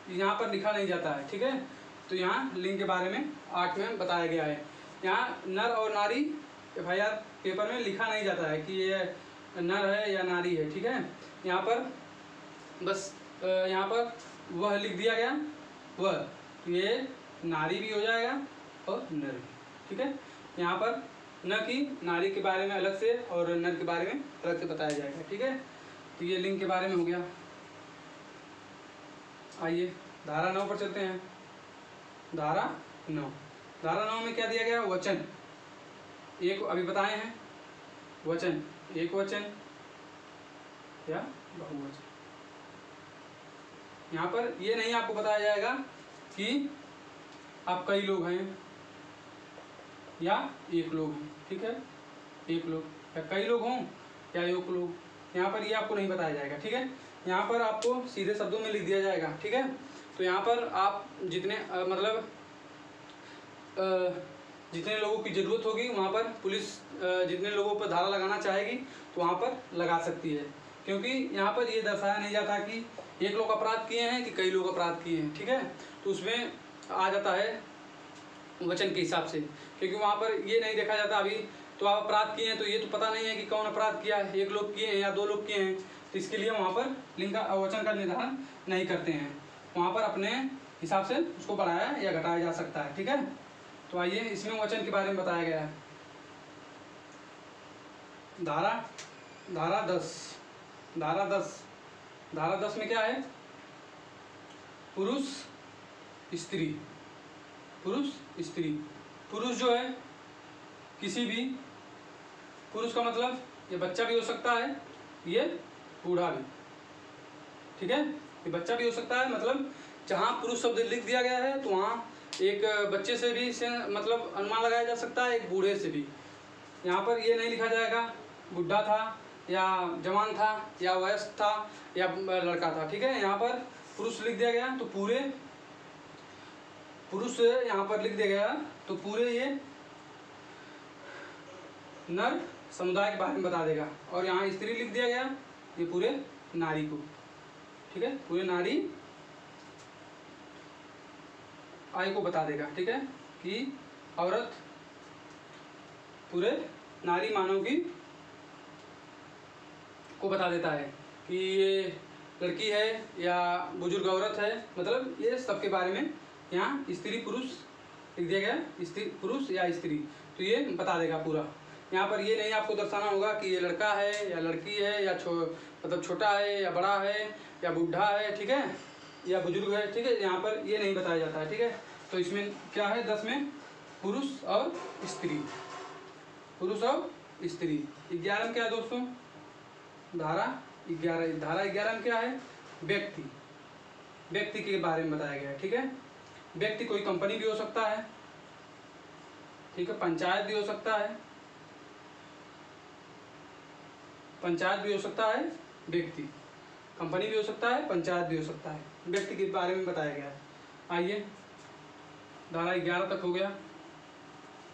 यहाँ पर लिखा नहीं जाता है, ठीक है। तो यहाँ लिंग के बारे में 8 में बताया गया है। यहाँ नर और नारी FIR पेपर में लिखा नहीं जाता है कि ये नर है या नारी है, ठीक है। यहाँ पर बस यहाँ पर वह लिख दिया गया, वह, ये नारी भी हो जाएगा और नर भी, ठीक है। यहाँ पर न कि नारी के बारे में अलग से और नर के बारे में अलग से बताया जाएगा, ठीक है। तो ये लिंग के बारे में हो गया। आइए धारा 9 पर चलते हैं। धारा 9, धारा 9 में क्या दिया गया? वचन। एक अभी बताए हैं, वचन, एक वचन या बहुवचन। यहाँ पर ये नहीं आपको बताया जाएगा कि आप कई लोग हैं या एक लोग हैं, ठीक है, एक लोग या कई लोग हों या एक लोग, यहाँ पर ये आपको नहीं बताया जाएगा, ठीक है। यहाँ पर आपको सीधे शब्दों में लिख दिया जाएगा, ठीक है। तो यहाँ पर आप जितने मतलब जितने लोगों की ज़रूरत होगी वहाँ पर पुलिस जितने लोगों पर धारा लगाना चाहेगी तो वहाँ पर लगा सकती है, क्योंकि यहाँ पर ये दर्शाया नहीं जाता कि एक लोग अपराध किए हैं कि कई लोग अपराध किए हैं, ठीक है। तो उसमें आ जाता है वचन के हिसाब से, क्योंकि वहाँ पर ये नहीं देखा जाता अभी तो आप अपराध किए हैं तो ये तो पता नहीं है कि कौन अपराध किया है, एक लोग किए हैं या 2 लोग किए हैं, तो इसके लिए वहाँ पर लिंग का वचन का निर्धारण नहीं करते हैं। वहाँ पर अपने हिसाब से उसको बढ़ाया या घटाया जा सकता है, ठीक है। तो आइए इसमें वचन के बारे में बताया गया है। धारा 10 में क्या है? पुरुष स्त्री, पुरुष स्त्री। पुरुष जो है किसी भी, पुरुष का मतलब ये बच्चा भी हो सकता है, ये बूढ़ा भी, ठीक है। ये बच्चा भी हो सकता है, मतलब जहाँ पुरुष शब्द लिख दिया गया है तो वहाँ एक बच्चे से भी से मतलब अनुमान लगाया जा सकता है, एक बूढ़े से भी। यहाँ पर ये नहीं लिखा जाएगा बुढ़ा था या जवान था या वयस्क था या लड़का था, ठीक है। यहाँ पर पुरुष लिख दिया गया तो पूरे पुरुष यहाँ पर लिख दिया गया तो पूरे ये नर समुदाय के बारे में बता देगा, और यहाँ स्त्री लिख दिया गया ये पूरे नारी को, ठीक है, पूरे नारी आय को बता देगा, ठीक है, कि औरत पूरे नारी मानव की को बता देता है कि ये लड़की है या बुजुर्ग औरत है, मतलब ये सबके बारे में यहाँ स्त्री पुरुष लिख दिया गया, स्त्री पुरुष या स्त्री, तो ये बता देगा पूरा। यहाँ पर ये नहीं आपको दर्शाना होगा कि ये लड़का है या लड़की है या मतलब छोटा है या बड़ा है या बूढ़ा है, ठीक है, या बुजुर्ग है, ठीक है। यहाँ पर ये नहीं बताया जाता है, ठीक है। तो इसमें क्या है 10 में पुरुष और स्त्री, पुरुष और स्त्री। 11 में क्या है दोस्तों? धारा 11 में क्या है? व्यक्ति, व्यक्ति के बारे में बताया गया है, ठीक है। व्यक्ति कोई कंपनी भी हो सकता है, ठीक है, पंचायत भी हो सकता है, पंचायत भी हो सकता है, व्यक्ति कंपनी भी हो सकता है, पंचायत भी हो सकता है, व्यक्ति के बारे में बताया गया है। आइए धारा 11 तक हो गया।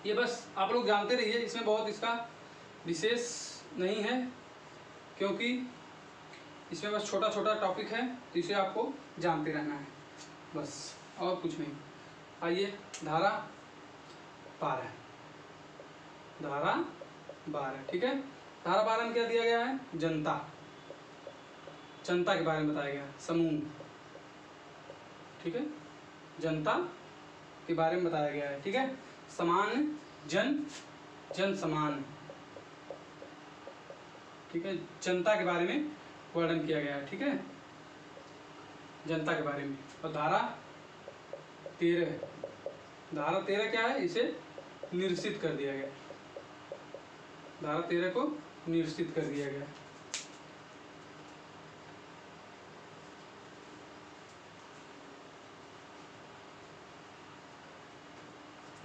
ये बस आप लोग जानते रहिए, इसमें बहुत इसका विशेष नहीं है, क्योंकि इसमें बस छोटा छोटा टॉपिक है, तो इसे आपको जानते रहना है बस, और कुछ नहीं। आइए धारा 12, धारा 12, ठीक है। धारा 12 में क्या दिया गया है? जनता, जनता के बारे में बताया गया, समूह, ठीक है, जनता के बारे में बताया गया है, ठीक है। समान जन, जन समान, ठीक है, जनता के बारे में वर्णन किया गया है, ठीक है, जनता के बारे में। और धारा 13, धारा 13 क्या है? इसे निरसित कर दिया गया, धारा 13 को निरसित कर दिया गया।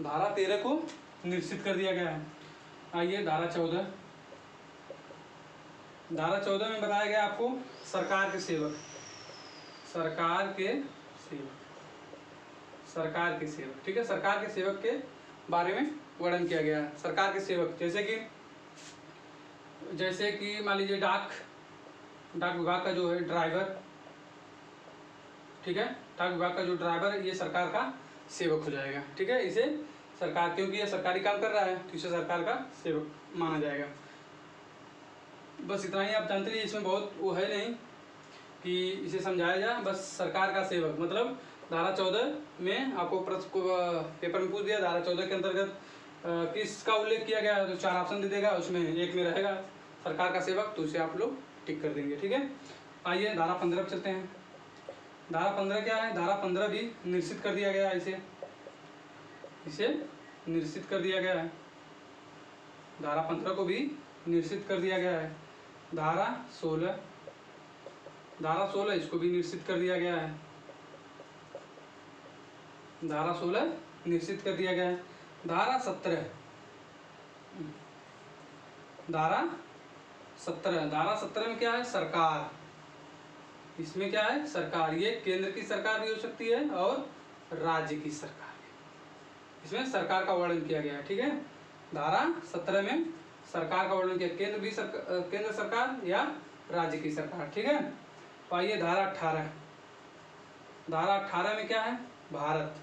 धारा 13 को निरसित कर दिया गया है। आइए धारा 14, धारा 14 में बताया गया आपको सरकार के सेवक, सरकार के सेवक, सरकार के सेवक, ठीक है। सरकार के सेवक के बारे में वर्णन किया गया है। सरकार के सेवक जैसे कि जैसे कि मान लीजिए डाक विभाग का जो है ड्राइवर, ठीक है, डाक विभाग का जो ड्राइवर ये सरकार का सेवक हो जाएगा, ठीक है। इसे सरकार, क्योंकि ये सरकारी काम कर रहा है तो इसे सरकार का सेवक माना जाएगा। बस इतना ही आप जानते रहिए, इसमें बहुत वो है नहीं कि इसे समझाया जाए, बस सरकार का सेवक मतलब धारा 14 में आपको पेपर में पूछ दिया धारा 14 के अंतर्गत किसका उल्लेख किया गया है, तो 4 ऑप्शन दे देगा, उसमें एक में रहेगा सरकार का सेवक, तो उसे आप लोग टिक कर देंगे, ठीक है। आइए धारा 15 पर चलते हैं। धारा 15 क्या है? धारा 15 भी निश्चित कर दिया गया है, इसे निश्चित कर दिया गया है। धारा 15 को भी निश्चित कर दिया गया है। धारा 16 इसको भी निश्चित कर दिया गया है। धारा 16 निश्चित कर दिया गया है। धारा 17 में क्या है? सरकार। इसमें क्या है? सरकार। ये केंद्र की सरकार भी हो सकती है और राज्य की सरकार भी। इसमें सरकार का वर्णन किया गया है, ठीक है। धारा 17 में सरकार का वर्णन किया, केंद्र सरकार या राज्य की सरकार, ठीक है। तो आइए धारा 18। धारा 18 में क्या है? भारत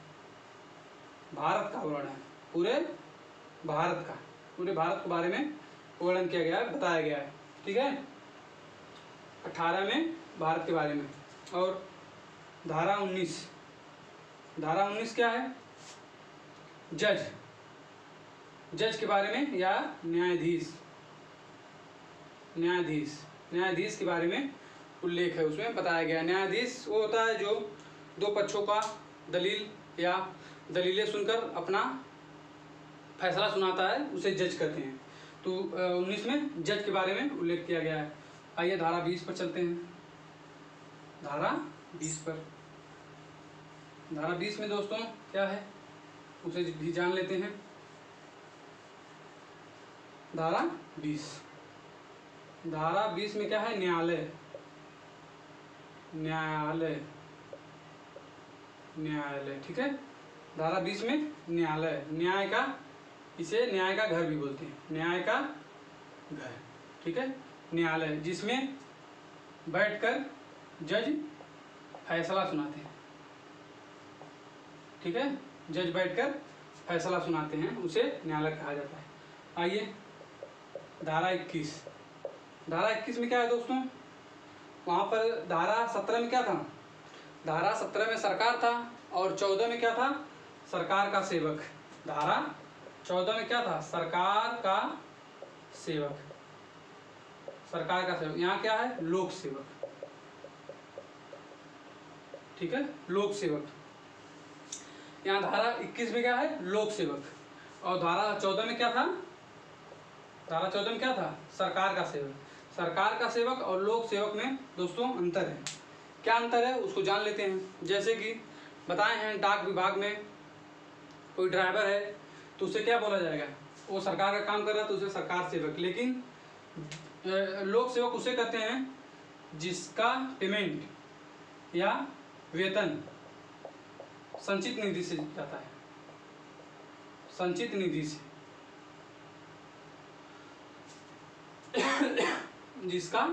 का वर्णन है, पूरे भारत के बारे में वर्णन किया गया है, बताया गया है, ठीक है। 18 में भारत के बारे में। और धारा 19 क्या है? जज के बारे में या न्यायाधीश के बारे में उल्लेख है, उसमें बताया गया। न्यायाधीश वो होता है जो दो पक्षों का दलीलें सुनकर अपना फैसला सुनाता है, उसे जज कहते हैं। तो 19 में जज के बारे में उल्लेख किया गया है। आइए धारा 20 पर चलते हैं। धारा 20 में दोस्तों क्या है उसे भी जान लेते हैं। धारा 20 में क्या है? न्यायालय, ठीक है। धारा 20 में न्याय, इसे न्याय का घर भी बोलते हैं, न्याय का घर, ठीक है। न्यायालय जिसमें बैठकर जज फैसला सुनाते हैं, ठीक है। जज बैठकर फैसला सुनाते हैं, उसे न्यायालय कहा जाता है। आइए धारा 21 में क्या है दोस्तों? वहाँ पर धारा 17 में क्या था? धारा 17 में सरकार था और 14 में क्या था? सरकार का सेवक। धारा 14 में क्या था? सरकार का सेवक। यहाँ क्या है? लोक सेवक, ठीक है, लोक सेवक। यहाँ धारा 21 में क्या है? लोक सेवक। और धारा 14 में क्या था? धारा 14 में क्या था? सरकार का सेवक। सरकार का सेवक और लोक सेवक में दोस्तों अंतर है। क्या अंतर है उसको जान लेते हैं। जैसे कि बताए हैं डाक विभाग में कोई ड्राइवर है तो उसे क्या बोला जाएगा? वो सरकार का काम कर रहा है तो उसे सरकार सेवक। लेकिन लोक सेवक उसे कहते हैं जिसका पेमेंट या वेतन संचित निधि से जाता है, संचित निधि से। जिसका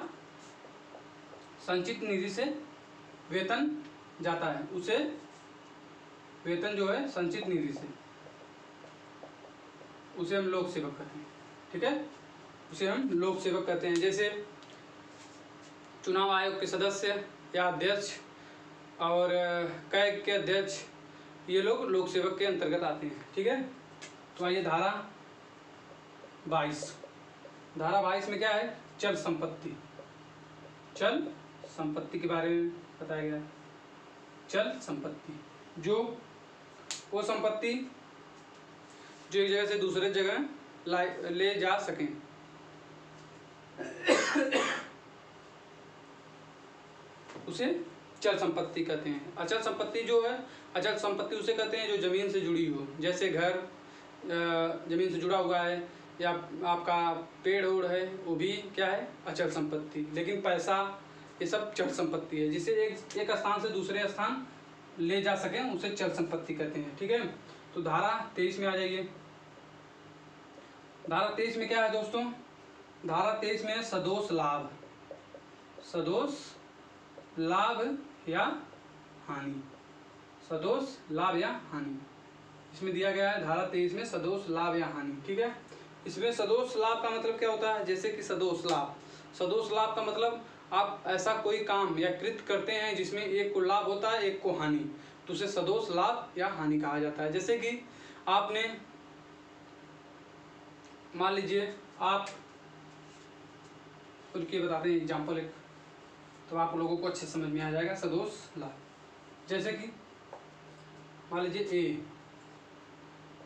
संचित निधि से वेतन जाता है, उसे वेतन जो है संचित निधि से, उसे हम लोक सेवक कहते हैं, ठीक है। उसे हम लोक सेवक कहते हैं। जैसे चुनाव आयोग के सदस्य या अध्यक्ष और कैग के अध्यक्ष, ये लोग लोक सेवक के अंतर्गत आते हैं, ठीक है। तो आइए धारा 22 में क्या है? चल संपत्ति के बारे में बताया गया। चल संपत्ति जो वो संपत्ति जो एक जगह से दूसरे जगह ले जा सकें, उसे चल संपत्ति कहते हैं। अचल संपत्ति जो है, अचल संपत्ति उसे कहते हैं जो जमीन से जुड़ी हो, जैसे घर जमीन से जुड़ा हुआ है, या आपका पेड़ ओड़ है, वो भी क्या है? अचल संपत्ति। लेकिन पैसा ये सब चल संपत्ति है, जिसे एक स्थान से दूसरे स्थान ले जा सकें, उसे चल संपत्ति कहते हैं, ठीक है। तो धारा 23 में आ जाइए। धारा 23 में क्या है दोस्तों? धारा 23 में सदोष लाभ, सदोष लाभ या हानि, सदोष लाभ या हानि, इसमें दिया गया है धारा 23 में सदोष लाभ या हानि। ठीक है, इसमें सदोष लाभ का मतलब क्या होता है, जैसे कि सदोष लाभ, सदोष लाभ का मतलब आप ऐसा कोई काम या कृत करते हैं जिसमें एक को लाभ होता है एक को हानि, तो उसे सदोष लाभ या हानि कहा जाता है। जैसे कि आपने मान लीजिए आप उनके बताते हैं एग्जाम्पल एक, तो आप लोगों को अच्छे समझ में आ जाएगा सदोष लाभ। जैसे कि मान लीजिए ए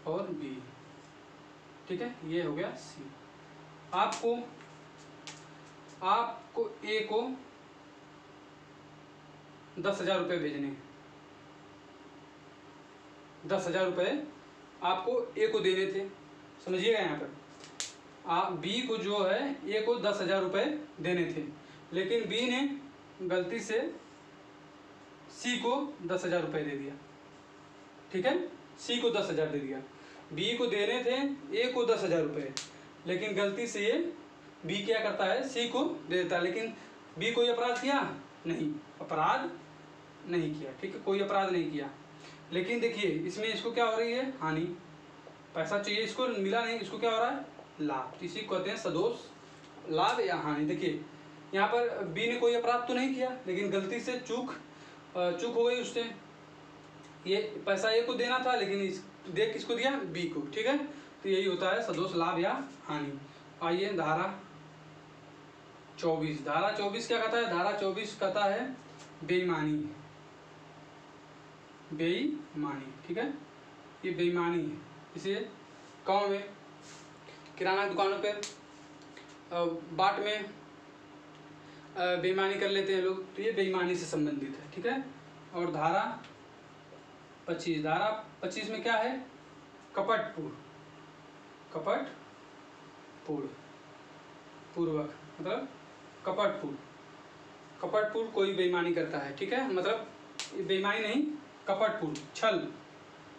और बी, ठीक है, ये हो गया सी। आपको ए को 10,000 रुपये भेजने, 10,000 रुपये आपको ए को देने थे, समझिएगा यहाँ पर। आप बी को जो है ए को 10,000 रुपये देने थे, लेकिन बी ने गलती से सी को 10,000 रुपये दे दिया। ठीक है, सी को 10,000 दे दिया, बी को देने थे ए को 10,000 रुपये, लेकिन गलती से ये बी क्या करता है सी को दे देता है। लेकिन बी कोई अपराध किया नहीं, अपराध नहीं किया, ठीक है, कोई अपराध नहीं किया। लेकिन देखिए इसमें इसको क्या हो रही है, हानि, पैसा चाहिए इसको मिला नहीं, इसको क्या हो रहा है, लाभ। तो इसी को कहते हैं सदोष लाभ या हानि। देखिए यहाँ पर बी ने कोई अपराध तो नहीं किया, लेकिन गलती से चूक हो गई उससे, ये पैसा ए को देना था लेकिन दे किसको दिया, बी को। ठीक है, तो यही होता है सदोष लाभ या हानि। आइए धारा 24, धारा 24 क्या कहता है, धारा 24 कहता है बेईमानी, बेईमानी। ठीक है, ये बेईमानी है, इसे गाँव में किराना दुकानों पर बाट में बेईमानी कर लेते हैं लोग, तो ये बेईमानी से संबंधित है। ठीक है, और धारा 25, धारा 25 में क्या है, कपटपूर्ण, कपटपूर्ण पूर्वक, मतलब कपटपूर्ण, कपटपूर्ण कोई बेईमानी करता है। ठीक है, मतलब बेईमानी नहीं, कपटपूर्ण, छल,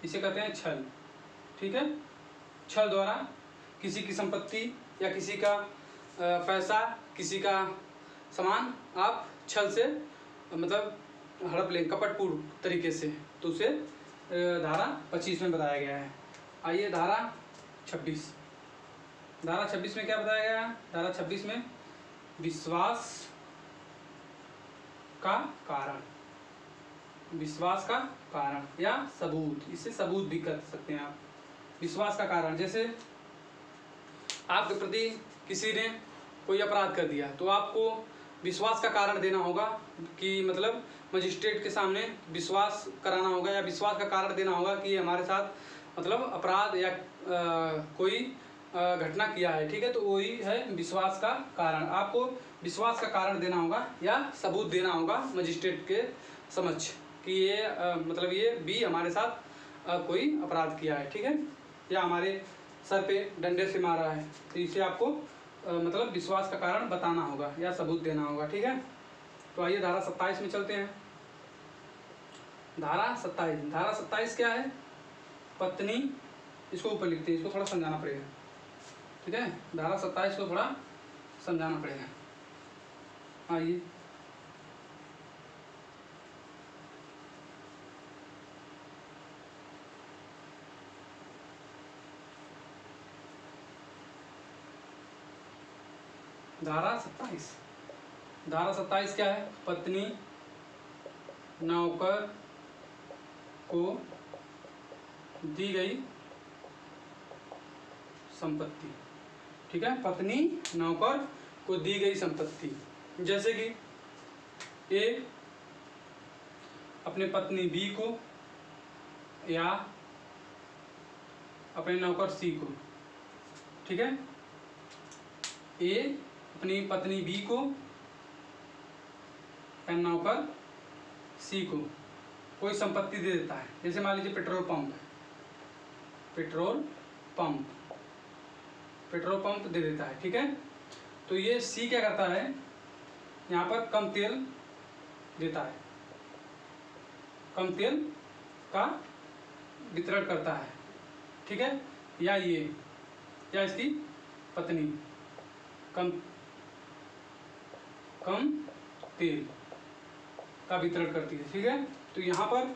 इसे कहते हैं छल। ठीक है, छल द्वारा किसी की संपत्ति या किसी का पैसा, किसी का सामान आप छल से मतलब हड़प लें कपटपूर्ण तरीके से, तो उसे धारा 25 में बताया गया है। आइए धारा 26, धारा 26 में क्या बताया गया है, धारा 26 में विश्वास का कारण, विश्वास का कारण या सबूत, इसे सबूत भी कर सकते हैं आप। विश्वास का कारण, जैसे आपके प्रति किसी ने कोई अपराध कर दिया, तो आपको विश्वास का कारण देना होगा कि मतलब मजिस्ट्रेट के सामने विश्वास कराना होगा या विश्वास का कारण देना होगा कि हमारे साथ मतलब अपराध या कोई घटना किया है। ठीक है, तो वही है विश्वास का कारण, आपको विश्वास का कारण देना होगा या सबूत देना होगा मजिस्ट्रेट के समक्ष कि ये मतलब ये बी हमारे साथ कोई अपराध किया है। ठीक है, या हमारे सर पे डंडे से मारा है, तो इसे आपको मतलब विश्वास का कारण बताना होगा या सबूत देना होगा। ठीक है, तो आइए धारा 27 में चलते हैं। धारा 27, धारा 27 क्या है, पत्नी, इसको ऊपर लिखते हैं, इसको थोड़ा समझाना पड़ेगा। ठीक है, धारा 27 को थोड़ा समझाना पड़ेगा। आइए धारा 27, धारा 27 क्या है, पत्नी नौकर को दी गई संपत्ति। ठीक है, पत्नी नौकर को दी गई संपत्ति, जैसे कि ए अपने पत्नी बी को या अपने नौकर सी को। ठीक है, ए अपनी पत्नी बी को या नौकर सी को कोई संपत्ति दे देता है, जैसे मान लीजिए पेट्रोल पंप है, पेट्रोल पंप दे देता है। ठीक है, तो ये सी क्या करता है, यहाँ पर कम तेल देता है, कम तेल का वितरण करता है। ठीक है, या ये या इसकी पत्नी कम कम तेल का वितरण करती है। ठीक है, तो यहाँ पर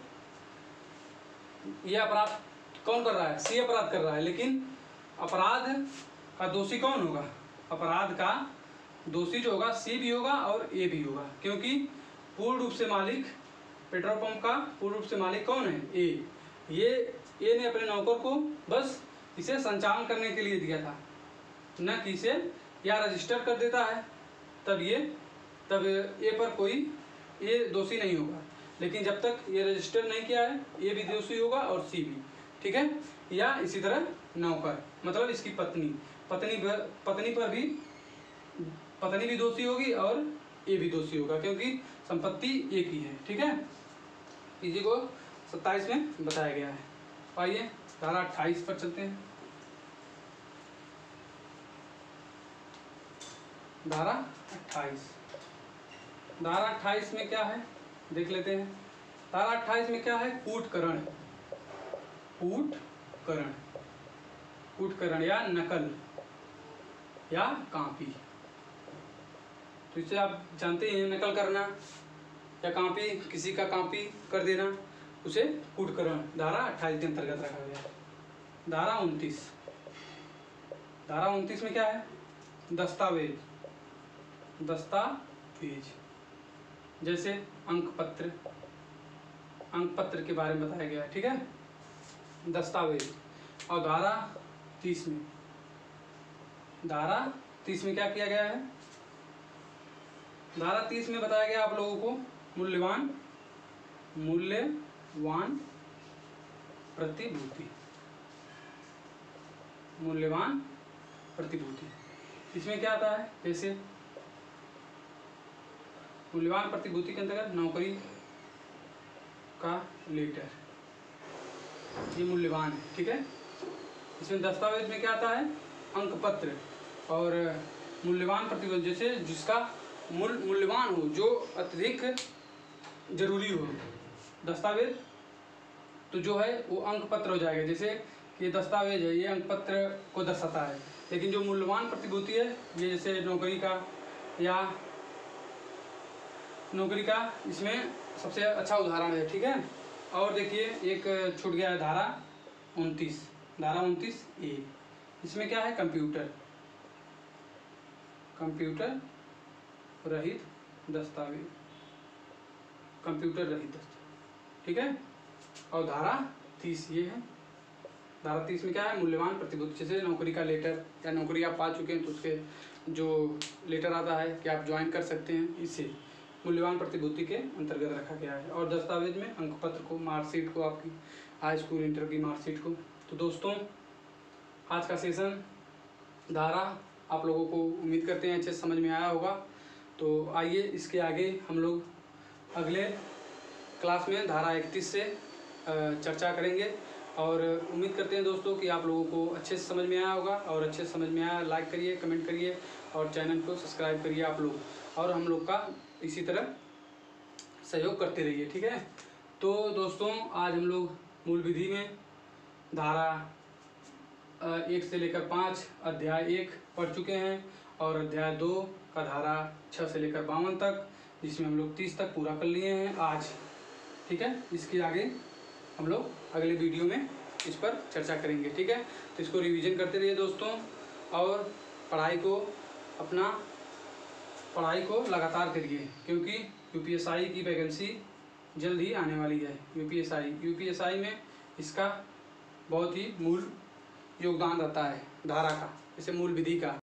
यह अपराध कौन कर रहा है? सी अपराध कर रहा है, लेकिन अपराध का दोषी कौन होगा? अपराध का दोषी जो होगा सी भी होगा और ए भी होगा, क्योंकि पूर्ण रूप से मालिक पेट्रोल पंप का पूर्ण रूप से मालिक कौन है? ए। ये ए ने अपने नौकर को बस इसे संचालन करने के लिए दिया था, न कि इसे या रजिस्टर कर देता है तब ए पर कोई ए दोषी नहीं होगा। लेकिन जब तक ये रजिस्टर नहीं किया है ए भी दोषी होगा और सी भी। ठीक है, या इसी तरह नौकर मतलब इसकी पत्नी भी दोषी होगी और ए भी दोषी होगा, क्योंकि संपत्ति एक ही है। ठीक है, इसी को 27 में बताया गया है। आइए धारा 28 पर चलते हैं। धारा 28 में क्या है देख लेते हैं। धारा 28 में क्या है? कूटकरण। कूटकरण या नकल या कॉपी। तो इसे आप जानते हैं, नकल करना या कॉपी, किसी का कॉपी कर देना, उसे कूटकरण धारा 28 के अंतर्गत रखा गया है। धारा 29 में क्या है? दस्तावेज। जैसे अंक पत्र के बारे में बताया गया है। ठीक है, दस्तावेज। और धारा 30 में क्या किया गया है? धारा 30 में बताया गया आप लोगों को मूल्यवान प्रतिभूति। इसमें क्या आता है? जैसे मूल्यवान प्रतिभूति के अंतर्गत नौकरी का लेटर, ये मूल्यवान है। ठीक है, इसमें दस्तावेज में क्या आता है? अंक पत्र। और मूल्यवान प्रतिभूति जैसे जिसका मूल्यवान हो, जो अत्यधिक जरूरी हो। दस्तावेज तो जो है वो अंक पत्र हो जाएगा, जैसे ये दस्तावेज है, ये अंक पत्र को दर्शाता है। लेकिन जो मूल्यवान प्रतिभूति है, ये जैसे नौकरी का इसमें सबसे अच्छा उदाहरण है। ठीक है, और देखिए एक छूट गया है धारा 29 ए। इसमें क्या है? कंप्यूटर रहित दस्तावेज। ठीक है, और धारा 30 ये है। धारा 30 में क्या है? मूल्यवान प्रतिभूति। जैसे नौकरी का लेटर या नौकरी आप पा चुके हैं तो उसके जो लेटर आता है कि आप ज्वाइन कर सकते हैं, इससे मूल्यवान प्रतिभूति के अंतर्गत रखा गया है। और दस्तावेज में अंक पत्र को, मार्कशीट को, आपकी हाई स्कूल इंटर की मार्कशीट को। तो दोस्तों आज का सेशन धारा आप लोगों को उम्मीद करते हैं अच्छे से समझ में आया होगा। तो आइए इसके आगे हम लोग अगले क्लास में धारा 31 से चर्चा करेंगे। और उम्मीद करते हैं दोस्तों कि आप लोगों को अच्छे से समझ में आया होगा। और अच्छे से समझ में आया लाइक करिए, कमेंट करिए और चैनल को सब्सक्राइब करिए आप लोग, और हम लोग का इसी तरह सहयोग करते रहिए। ठीक है, तो दोस्तों आज हम लोग मूल विधि में धारा 1 से लेकर 5 अध्याय 1 पढ़ चुके हैं, और अध्याय 2 का धारा 6 से लेकर 52 तक, जिसमें हम लोग 30 तक पूरा कर लिए हैं आज। ठीक है, इसके आगे हम लोग अगले वीडियो में इस पर चर्चा करेंगे। ठीक है, तो इसको रिवीजन करते रहिए दोस्तों, और पढ़ाई को लगातार करिए, क्योंकि यूपीएसआई की वैकेंसी जल्द ही आने वाली है। यूपीएसआई में इसका बहुत ही मूल योगदान रहता है धारा का, जैसे मूल विधि का।